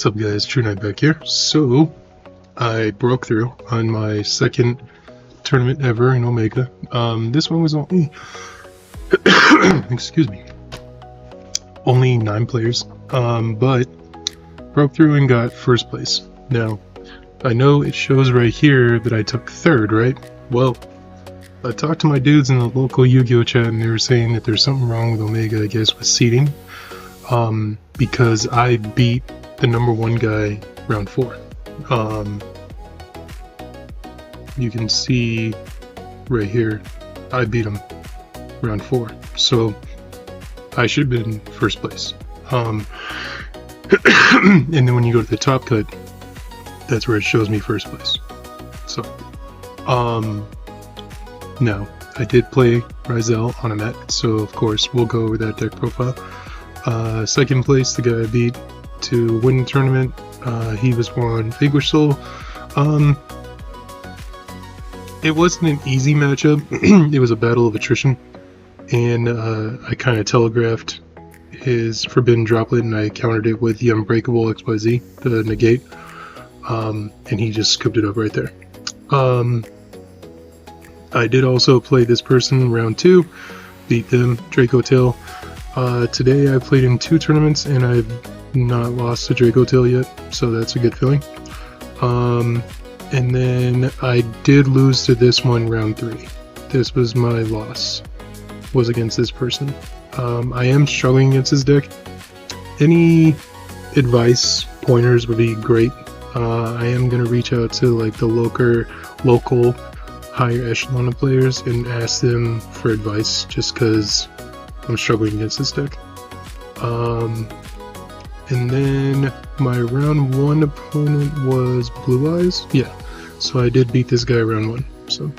What's up guys, True Knight back here. So, I broke through on my second tournament ever in Omega. This one was only, excuse me, only 9 players, but broke through and got first place. Now, I know it shows right here that I took third, right? Well, I talked to my dudes in the local Yu-Gi-Oh chat and they were saying that there's something wrong with Omega, I guess, with seeding, because I beat the number 1 guy round 4. You can see right here, I beat him round 4, so I should have been first place. And then when you go to the top cut, that's where it shows me first place. So, now I did play Ryzel on a mat, so of course we'll go over that deck profile. Second place, the guy I beat to win the tournament, he was on Vanquish Soul. It wasn't an easy matchup. It was a battle of attrition, and I kind of telegraphed his Forbidden Droplet and I countered it with the Unbreakable XYZ, the negate, and he just scooped it up right there. I did also play this person round 2, beat them, Draco Tail. Today I played in 2 tournaments and I've not lost to Draco Tail yet, so that's a good feeling. And then I did lose to this one round 3. This was my loss, was against this person. I am struggling against this deck. Any advice, pointers would be great. I am going to reach out to like the local higher echelon of players and ask them for advice, just because I'm struggling against this deck. And then my round 1 opponent was Blue Eyes. Yeah, so I did beat this guy round 1. So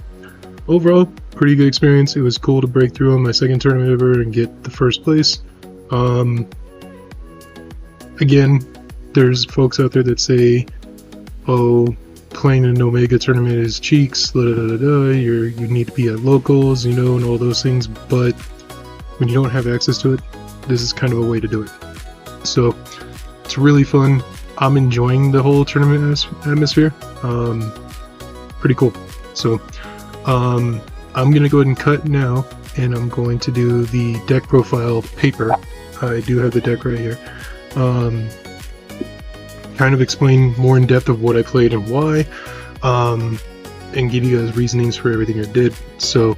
overall, pretty good experience. It was cool to break through on my second tournament ever and get the first place. Again, there's folks out there that say, oh, playing an Omega tournament is cheeks, you need to be at locals, you know, and all those things, but when you don't have access to it, this is kind of a way to do it. So it's really fun. I'm enjoying the whole tournament atmosphere. Pretty cool. So I'm gonna go ahead and cut now, and I'm going to do the deck profile paper. I do have the deck right here. Kind of explain more in depth of what I played and why, and give you guys reasonings for everything I did. So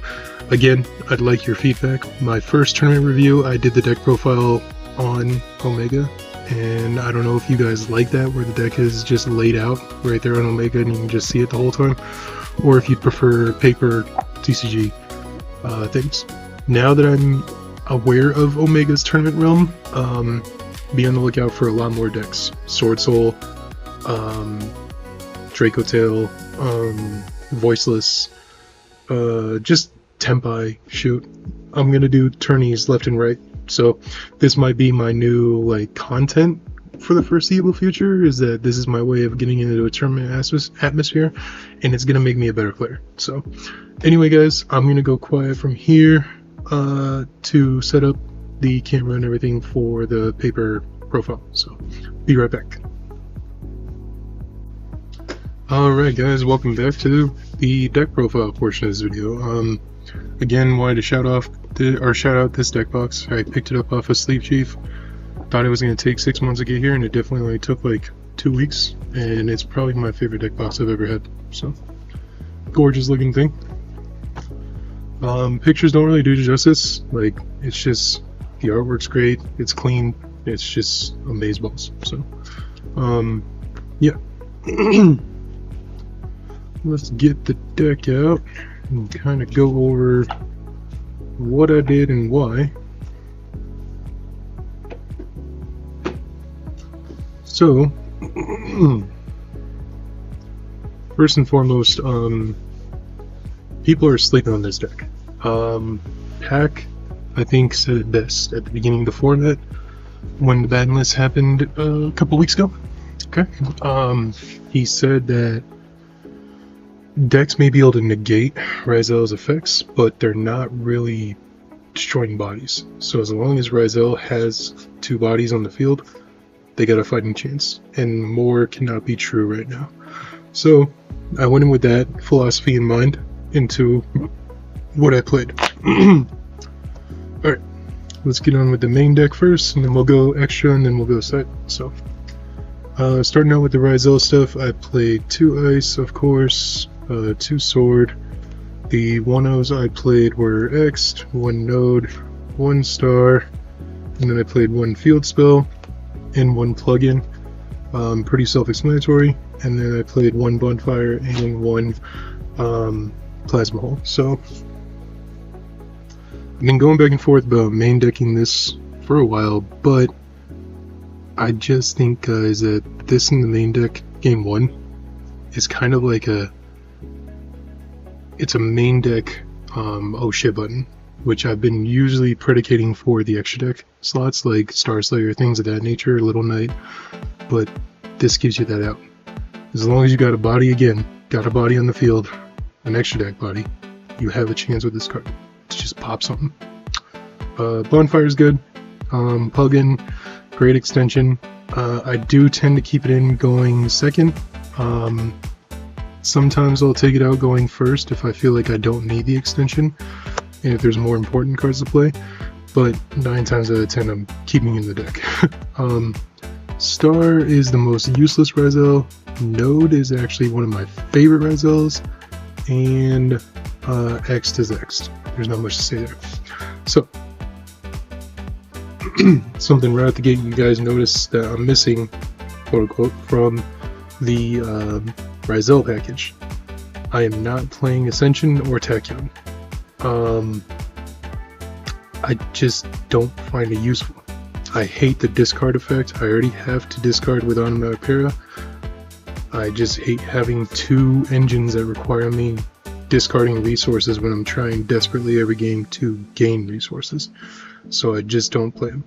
again, I'd like your feedback. My first tournament review, I did the deck profile on Omega, and I don't know if you guys like that, where the deck is just laid out right there on Omega and you can just see it the whole time, or if you'd prefer paper TCG things. Now that I'm aware of Omega's tournament realm, be on the lookout for a lot more decks. Sword Soul, Draco Tail, Voiceless, just Tempai, shoot. I'm gonna do tourneys left and right, so this might be my new like content for the foreseeable future, is that this is my way of getting into a tournament atmosphere, and it's gonna make me a better player. So anyway guys, I'm gonna go quiet from here to set up the camera and everything for the paper profile, so be right back. Alright guys, welcome back to the deck profile portion of this video. Again, wanted to shout out this deck box. I picked it up off of Sleep Chief. Thought it was going to take 6 months to get here, and it definitely only took like 2 weeks, and it's probably my favorite deck box I've ever had. So gorgeous looking thing. Pictures don't really do justice. Like, it's just, the artwork's great, it's clean, it's just amazeballs. So yeah. Let's get the deck out and kind of go over what I did and why. So first and foremost, people are sleeping on this deck. Pack, I think, said it best at the beginning of the format when the ban list happened a couple weeks ago. Okay. He said that decks may be able to negate Ryzel's effects, but they're not really destroying bodies. So as long as Ryzel has 2 bodies on the field, they got a fighting chance, and more cannot be true right now. So I went in with that philosophy in mind into what I played. Alright, let's get on with the main deck first, and then we'll go extra, and then we'll go side. So, starting out with the Ryzel stuff, I played 2 ice, of course, 2 sword. The 1-0s I played were X'd, 1 node, 1 star, and then I played 1 field spell and 1 plugin. Pretty self-explanatory. And then I played 1 bonfire and 1 plasma hole. So I've been going back and forth about main decking this for a while, but I just think, guys, that this in the main deck game 1 is kind of like it's a main deck oh shit button, which I've been usually predicating for the extra deck slots like Star Slayer, things of that nature, Little Knight, but this gives you that out. As long as you got a body on the field, an extra deck body, you have a chance with this card to just pop something. Bonfire is good. Plugin, great extension. I do tend to keep it in going second. Sometimes I'll take it out going first if I feel like I don't need the extension and if there's more important cards to play, but 9 times out of 10 I'm keeping in the deck. Star is the most useless Ryzel. Node is actually one of my favorite Ryzels, and X'd is X'd. There's not much to say there. So, something right at the gate you guys notice that I'm missing, quote unquote, from the Ryzel package. I am not playing Ascension or Tachyon. I just don't find it useful. I hate the discard effect. I already have to discard with Automatic Para. I just hate having 2 engines that require me discarding resources when I'm trying desperately every game to gain resources. So I just don't play them.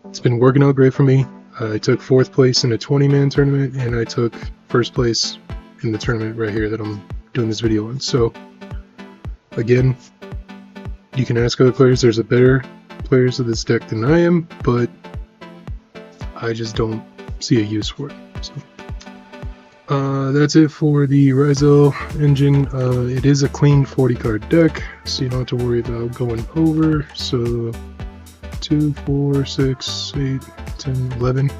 It's been working out great for me. I took 4th place in a 20-man tournament, and I took 1st place in the tournament right here that I'm doing this video on. So, again, you can ask other players. There's a better players of this deck than I am, but I just don't see a use for it. So, that's it for the Ryzel engine. It is a clean 40 card deck, so you don't have to worry about going over. So 2, 4, 6, 8, 10, 11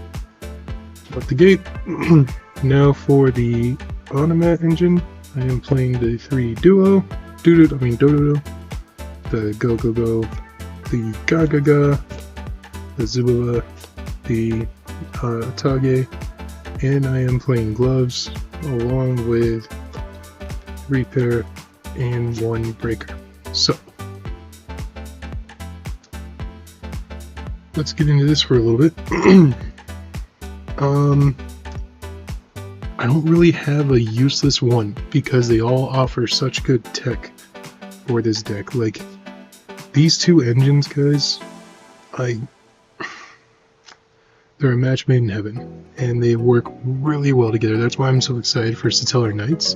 out the gate. Now for the Automat engine, I am playing the 3 Dodo, the Go Go Go, the Ga Ga Ga, the Zubaba, the Tage, and I am playing gloves along with repair and 1 breaker. So let's get into this for a little bit. I don't really have a useless one because they all offer such good tech for this deck. Like, these 2 engines, guys, they're a match made in heaven, and they work really well together. That's why I'm so excited for Satellar Knights.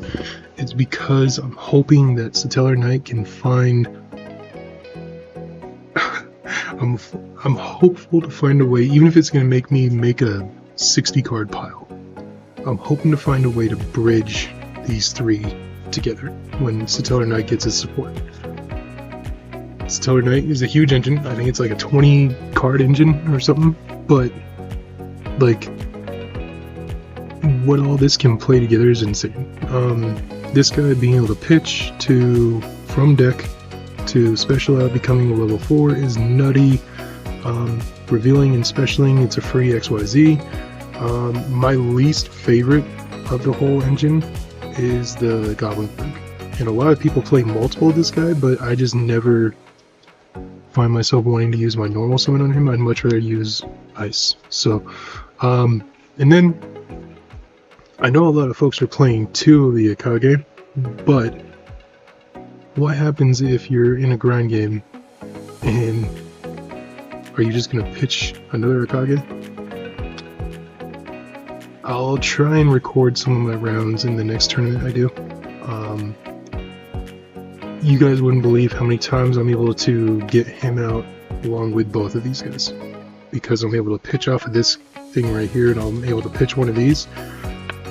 It's because I'm hoping that Satellar Knight can find... I'm hopeful to find a way, even if it's going to make me make a 60 card pile. I'm hoping to find a way to bridge these 3 together when Satellar Knight gets its support. Satellar Knight is a huge engine. I think it's like a 20 card engine or something, but like, what all this can play together is insane. This guy being able to pitch from deck to special out, becoming a level 4 is nutty. Revealing and specialing, it's a free XYZ. My least favorite of the whole engine is the Goblin Clerk. And a lot of people play multiple of this guy, but I just never find myself wanting to use my normal summon on him. I'd much rather use Ice. So, and then I know a lot of folks are playing 2 of the Akage, but what happens if you're in a grind game and are you just gonna pitch another Akage? I'll try and record some of my rounds in the next tournament I do. You guys wouldn't believe how many times I'm able to get him out along with both of these guys, because I'm able to pitch off of this thing right here, and I'm able to pitch one of these,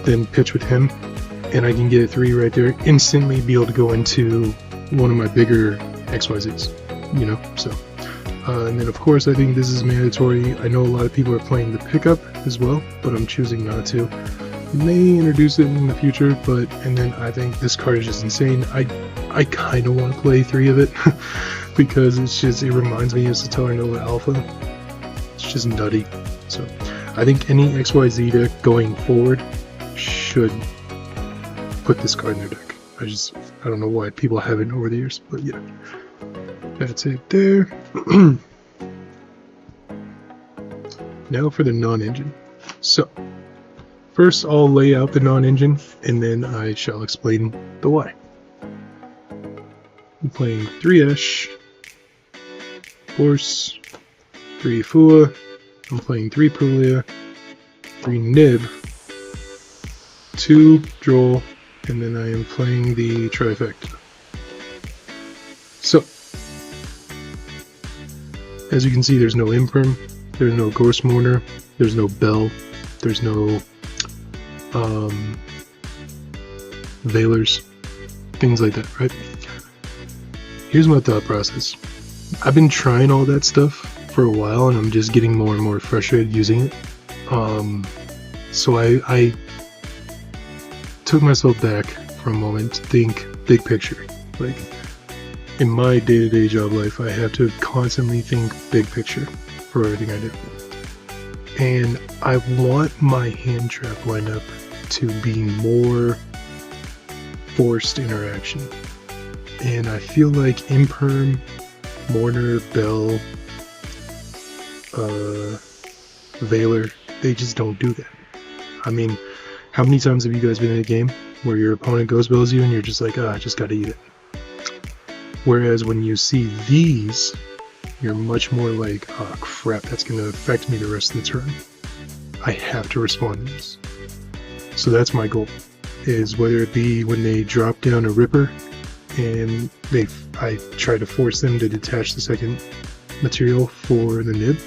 then pitch with him, and I can get a 3 right there, instantly be able to go into one of my bigger XYZs, you know, so. And then of course I think this is mandatory. I know a lot of people are playing the pickup as well, but I'm choosing not to. May introduce it in the future, but, and then I think this card is just insane. I kind of want to play 3 of it because it reminds me of Stellar Nova Alpha. It's just nutty. So I think any XYZ deck going forward should put this card in their deck. I don't know why people haven't over the years, but yeah. That's it there. Now for the non-engine. So, first I'll lay out the non-engine, and then I shall explain the why. I'm playing 3 Esh, Force, 3 Fua, I'm playing 3 Purlia, 3 Nib, 2 Droll, and then I am playing the Trifecta. So, as you can see, there's no Imperm, there's no Ghost Mourner, there's no Bell, there's no Veilers, things like that, right? Here's my thought process. I've been trying all that stuff for a while, and I'm just getting more and more frustrated using it. So I took myself back for a moment to think big picture. Like, in my day-to-day job life, I have to constantly think big picture for everything I do. And I want my hand trap lineup to be more forced interaction. And I feel like Imperm, Mourner, Bell, Veiler, they just don't do that. I mean, how many times have you guys been in a game where your opponent Ghost Bells you and you're just like, I just gotta eat it? Whereas when you see these, you're much more like, oh crap, that's going to affect me the rest of the turn. I have to respond to this. So that's my goal, is whether it be when they drop down a Ripper and I try to force them to detach the second material for the Nib.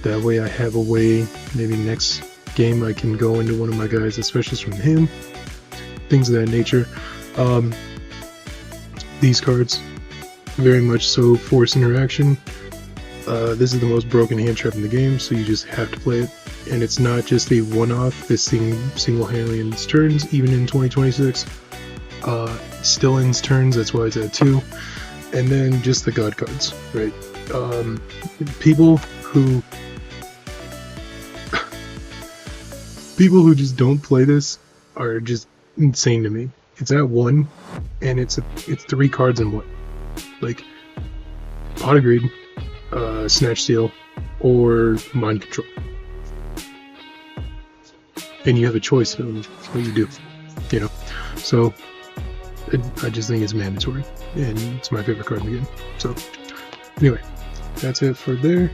That way I have a way, maybe next game I can go into one of my guys, especially from him, things of that nature. These cards, very much so force interaction. This is the most broken hand trap in the game, so you just have to play it. And it's not just a one-off, this thing single-handedly ends turns, even in 2026. Still ends turns, that's why it's at 2. And then just the God cards, right? People who just don't play this are just insane to me. It's at 1, and it's 3 cards in 1. Like, Pot of Greed, Snatch Steal, or Mind Control. And you have a choice of what you do, you know? So, I just think it's mandatory, and it's my favorite card in the game. So, anyway, that's it for there.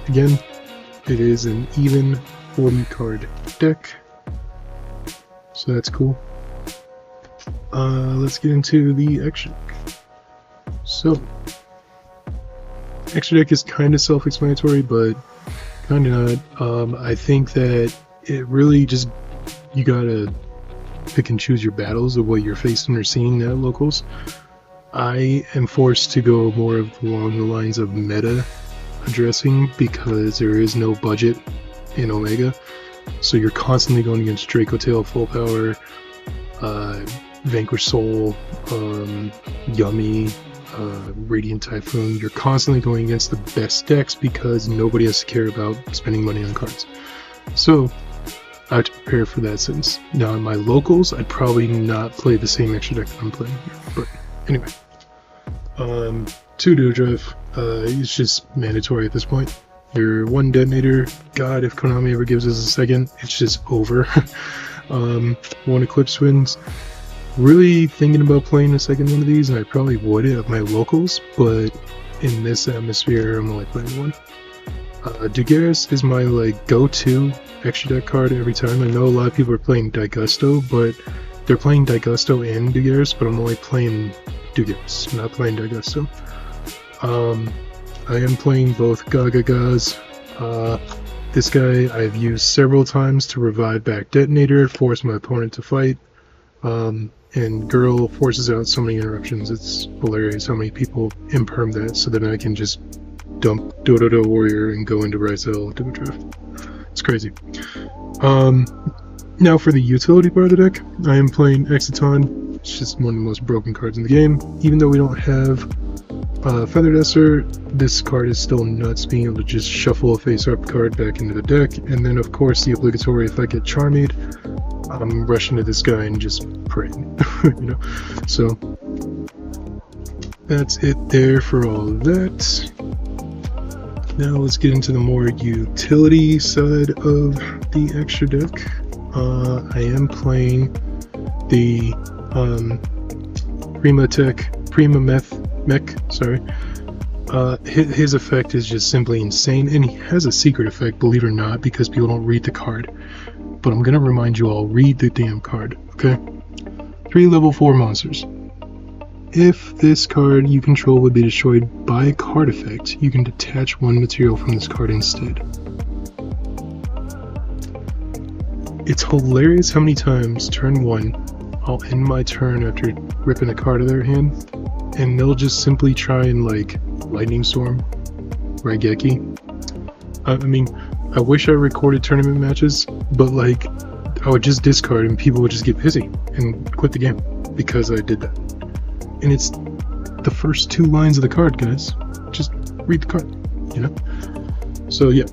Again, it is an even 40 card deck, so that's cool. Let's get into the extra deck. So, extra deck is kind of self-explanatory, but kind of not. I think that it really just, you gotta pick and choose your battles of what you're facing or seeing at locals. I am forced to go more along the lines of meta addressing because there is no budget in Omega, so you're constantly going against Draco Tail, Full Power, Vanquish Soul, Yummy, Radiant Typhoon. You're constantly going against the best decks because nobody has to care about spending money on cards. So I have to prepare for that sense. Now in my locals, I'd probably not play the same extra deck that I'm playing here. But anyway, 2 Duo Drive, it's just mandatory at this point. Your 1 Detonator, God, if Konami ever gives us a second, it's just over. 1 Eclipse Winds. Really thinking about playing a second one of these, and I probably would at my locals, but in this atmosphere, I'm only playing 1. Dugaris is my like go-to extra deck card every time. I know a lot of people are playing Daigusto, but they're playing Daigusto and Dugaris, but I'm only playing Dugaris, not playing Daigusto. I am playing both Gagagas. This guy I've used several times to revive back Detonator, force my opponent to fight, and Girl forces out so many interruptions. It's hilarious how many people imperm that, so that I can just dump Dododo Warrior and go into Ryzel Duodrift. It's crazy. Now for the utility part of the deck, I am playing Exciton. It's just one of the most broken cards in the game. Even though we don't have Feathered Esser, this card is still nuts, being able to just shuffle a face-up card back into the deck, and then of course the obligatory, if I get Charmade, I'm rushing to this guy and just praying, you know? So, that's it there for all of that. Now let's get into the more utility side of the extra deck. I am playing the Mech, sorry. His effect is just simply insane, and he has a secret effect, believe it or not, because people don't read the card. But I'm gonna remind you all, read the damn card, okay? 3 level 4 monsters. If this card you control would be destroyed by a card effect, you can detach 1 material from this card instead. It's hilarious how many times, turn 1, I'll end my turn after ripping a card out of their hand, and they'll just simply try and, like, Lightning Storm, Raigeki. I mean, I wish I recorded tournament matches, but, like, I would just discard and people would just get pissy and quit the game because I did that. And it's the first 2 lines of the card, guys. Just read the card, you know? So, yeah.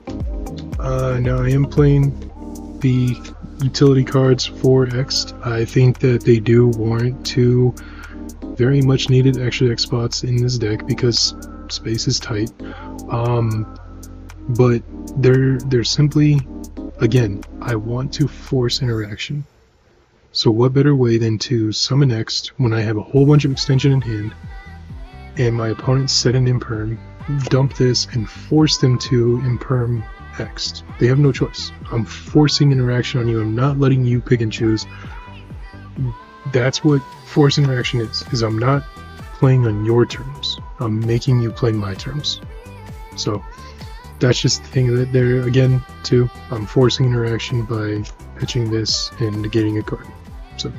Now I am playing the utility cards for X. I think that they do warrant 2 very much needed extra deck spots in this deck because space is tight. But they're simply, again, I want to force interaction. So what better way than to summon X when I have a whole bunch of extension in hand and my opponent set an imperm, dump this and force them to imperm X. They have no choice. I'm forcing interaction on you. I'm not letting you pick and choose. That's what force interaction is I'm not playing on your terms. I'm making you play my terms. So that's just the thing that there, again, too, I'm forcing interaction by pitching this and negating a card. So,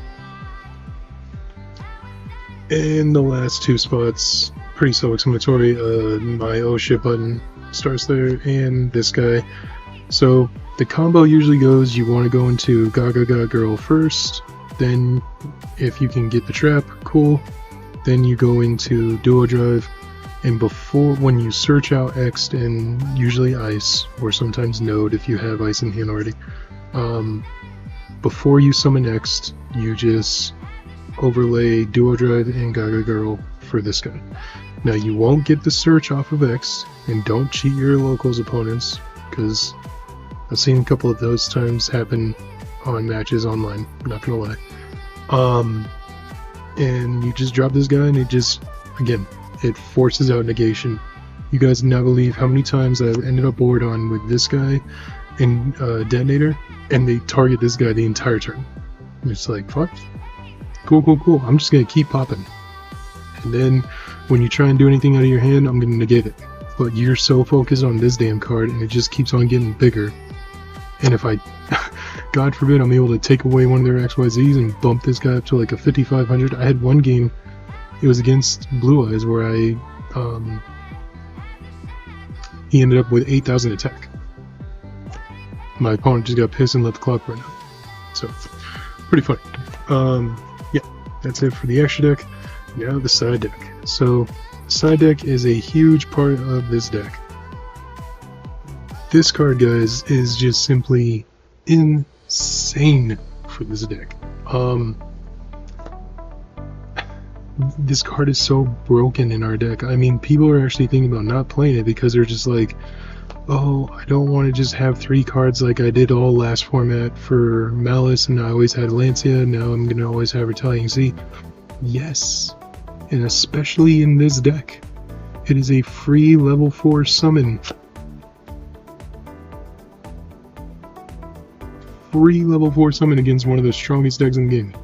and the last 2 spots, pretty self-explanatory. My oh shit button starts there, and this guy. So the combo usually goes, you want to go into Gaga Girl first, then if you can get the trap, cool, then you go into Duodrive, and when you search out X and usually Ice, or sometimes Node if you have Ice in hand already, before you summon X, you just overlay Duodrive and Gaga Girl for this guy. Now you won't get the search off of X, and don't cheat your locals opponents, because I've seen a couple of those times happen on matches online, not gonna lie. And you just drop this guy and it just, again, it forces out negation. You guys now believe how many times I've ended up board on with this guy and Detonator, and they target this guy the entire turn. And it's like, fuck, cool, I'm just gonna keep popping. And then when you try and do anything out of your hand, I'm gonna negate it. But you're so focused on this damn card and it just keeps on getting bigger. And if I, God forbid, I'm able to take away one of their XYZs and bump this guy up to like a 5500. I had one game, it was against Blue Eyes, where he ended up with 8,000 attack. My opponent just got pissed and let the clock run out. So, pretty funny. Yeah, that's it for the extra deck. Now the side deck. So, side deck is a huge part of this deck. This card, guys, is just simply insane for this deck. This card is so broken in our deck. I mean, people are actually thinking about not playing it because they're just like, oh, I don't want to just have 3 cards like I did all last format for Malice, and I always had Lancia, now I'm going to always have Retaliating Z. Yes, and especially in this deck. It is a free level 4 summon. Free level 4 summon against one of the strongest decks in the game.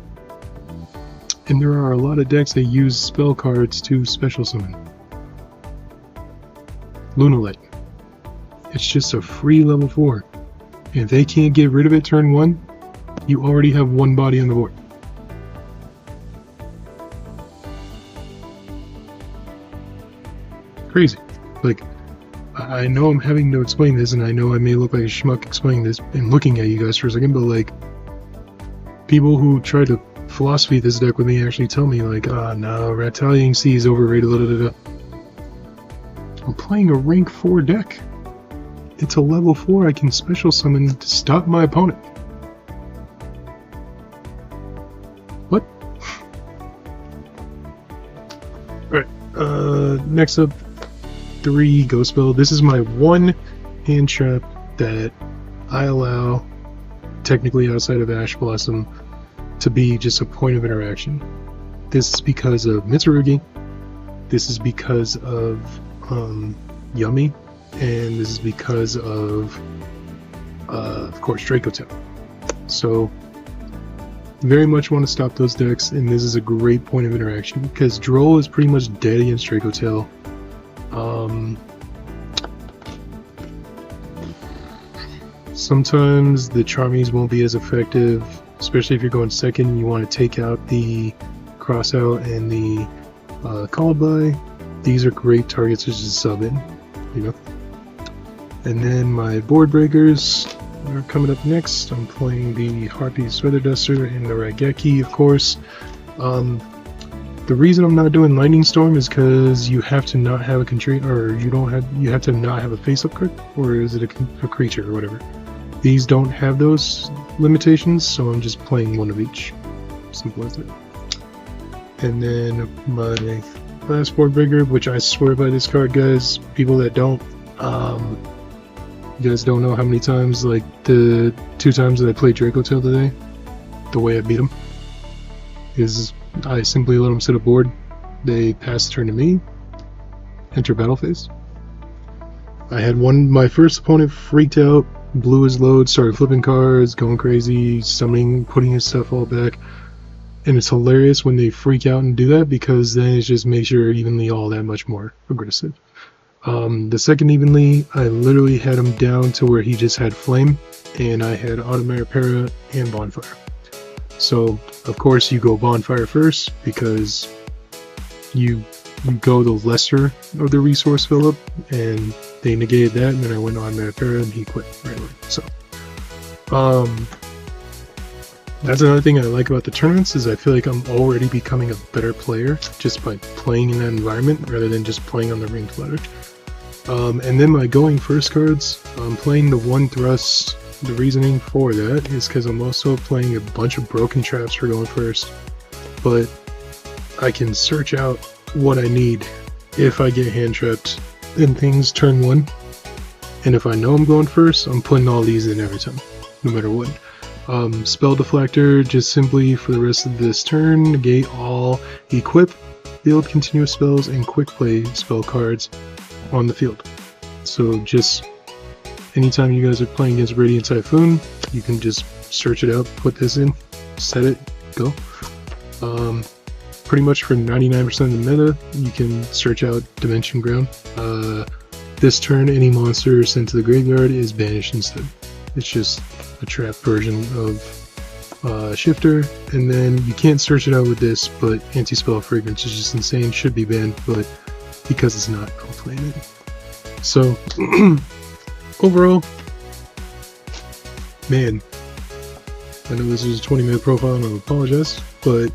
And there are a lot of decks that use spell cards to special summon. Lunalight. It's just a free level 4. If they can't get rid of it turn 1, you already have one body on the board. Crazy. Like, I know I'm having to explain this, and I know I may look like a schmuck explaining this and looking at you guys for a second, but like, people who try to philosophy this deck with me actually tell me like, no, Rataliating Sea is overrated, I'm playing a rank 4 deck. It's a level 4 I can special summon to stop my opponent. What? Alright, next up, 3 Ghost Spell. This is my one hand trap that I allow, technically outside of Ash Blossom, to be just a point of interaction. This is because of Mitsurugi, this is because of Yummy, and this is because of course, Draco Tail. So, very much want to stop those decks, and this is a great point of interaction, because Droll is pretty much dead against Draco Tail. Sometimes the Charmies won't be as effective, especially if you're going second. You want to take out the Crossout and the Called-by. These are great targets to just sub in, you know. And then my board breakers are coming up next. I'm playing the Harpy's Feather Duster and the Raigeki, of course. The reason I'm not doing Lightning Storm is because you have to not have a control, or you have to not have a face-up card, or is it a creature or whatever. These don't have those limitations, so I'm just playing one of each. Simple as that. And then my last board breaker, which I swear by this card, guys. People that don't, you guys don't know how many times, like the 2 times that I played Draco Tail today, the way I beat them is I simply let them sit aboard. They pass the turn to me, enter battle phase. I had my first opponent freaked out, blew his load, started flipping cards, going crazy, summoning, putting his stuff all back. And it's hilarious when they freak out and do that, because then it just makes your evenly all that much more aggressive. The second evenly, I literally had him down to where he just had Flame, and I had Automatic Para and Bonfire. So, of course, you go Bonfire first, because you go the lesser of the resource fill-up, and they negated that, and then I went Automatic Para, and he quit right away. So, that's another thing I like about the tournaments, is I feel like I'm already becoming a better player just by playing in that environment, rather than just playing on the ranked ladder. And then my going first cards, I'm playing the one thrust. The reasoning for that is because I'm also playing a bunch of broken traps for going first, but I can search out what I need if I get hand trapped in things turn 1, and if I know I'm going first, I'm putting all these in every time, no matter what. Spell Deflector, just simply for the rest of this turn, negate all equip, build continuous spells, and quick play spell cards on the field. So just anytime you guys are playing against Radiant Typhoon, you can just search it out, put this in, set it, go. Pretty much for 99% of the meta, you can search out Dimension Ground. This turn, any monster sent to the graveyard is banished instead. It's just a trap version of Shifter, and then you can't search it out with this, but Anti-Spell Fragrance is just insane, should be banned, but because it's not, I'll play it. So, overall, man, I know this is a 20-minute profile and I apologize, but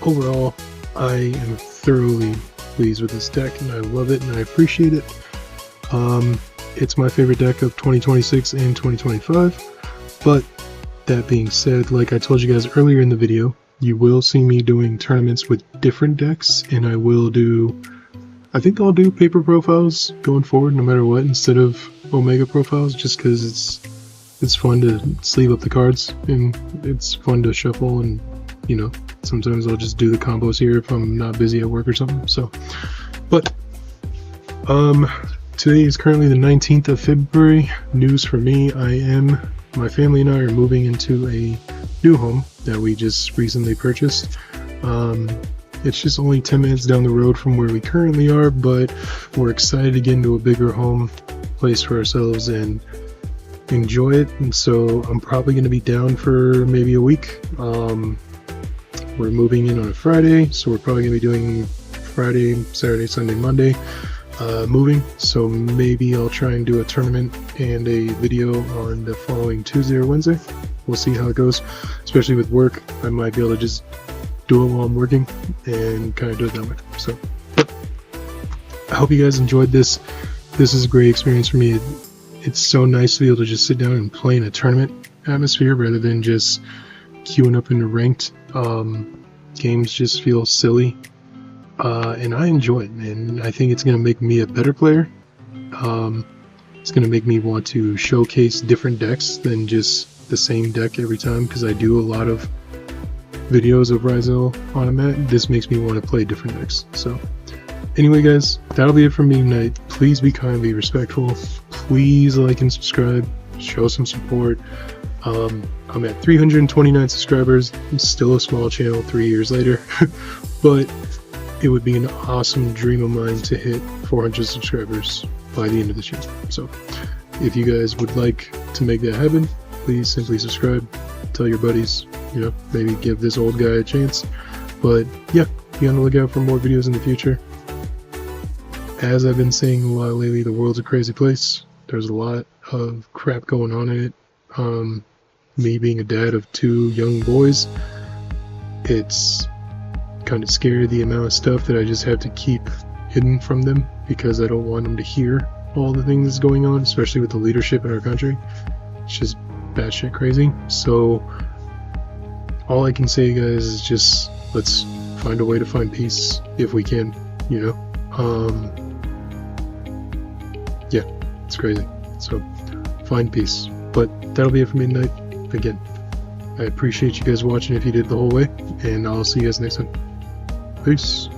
overall, I am thoroughly pleased with this deck, and I love it and I appreciate it. It's my favorite deck of 2026 and 2025, but that being said, like I told you guys earlier in the video, you will see me doing tournaments with different decks, and I think I'll do paper profiles going forward no matter what, instead of Omega profiles, just because it's fun to sleeve up the cards, and it's fun to shuffle, and you know, sometimes I'll just do the combos here if I'm not busy at work or something. So, but today is currently the 19th of February. News for me, my family and I are moving into a new home that we just recently purchased. It's just only 10 minutes down the road from where we currently are, but we're excited to get into a bigger home place for ourselves and enjoy it. And so I'm probably going to be down for maybe a week. We're moving in on a Friday, so we're probably going to be doing Friday, Saturday, Sunday, Monday moving. So maybe I'll try and do a tournament and a video on the following Tuesday or Wednesday. We'll see how it goes. Especially with work, I might be able to just do it while I'm working and kind of do it that way. So I hope you guys enjoyed this. This is a great experience for me. It's so nice to be able to just sit down and play in a tournament atmosphere rather than just queuing up into ranked. Games just feel silly, and I enjoy it, and I think it's going to make me a better player. It's going to make me want to showcase different decks than just the same deck every time, because I do a lot of videos of Ryzel on a mat. This makes me want to play different decks. So anyway guys, that'll be it from me tonight. Please be kind, be respectful. Please like and subscribe, show some support. I'm at 329 subscribers. It's still a small channel 3 years later, but it would be an awesome dream of mine to hit 400 subscribers by the end of this year. So if you guys would like to make that happen, please simply subscribe, tell your buddies, you know, maybe give this old guy a chance. But yeah, be on the lookout for more videos in the future. As I've been saying a lot lately, the world's a crazy place. There's a lot of crap going on in it. Me being a dad of 2 young boys, it's kind of scary, the amount of stuff that I just have to keep hidden from them because I don't want them to hear all the things going on, especially with the leadership in our country. It's just batshit crazy. So all I can say, guys, is just let's find a way to find peace if we can, you know. Yeah, it's crazy. So find peace. But that'll be it for me tonight. Again, I appreciate you guys watching if you did the whole way, and I'll see you guys next time. Peace.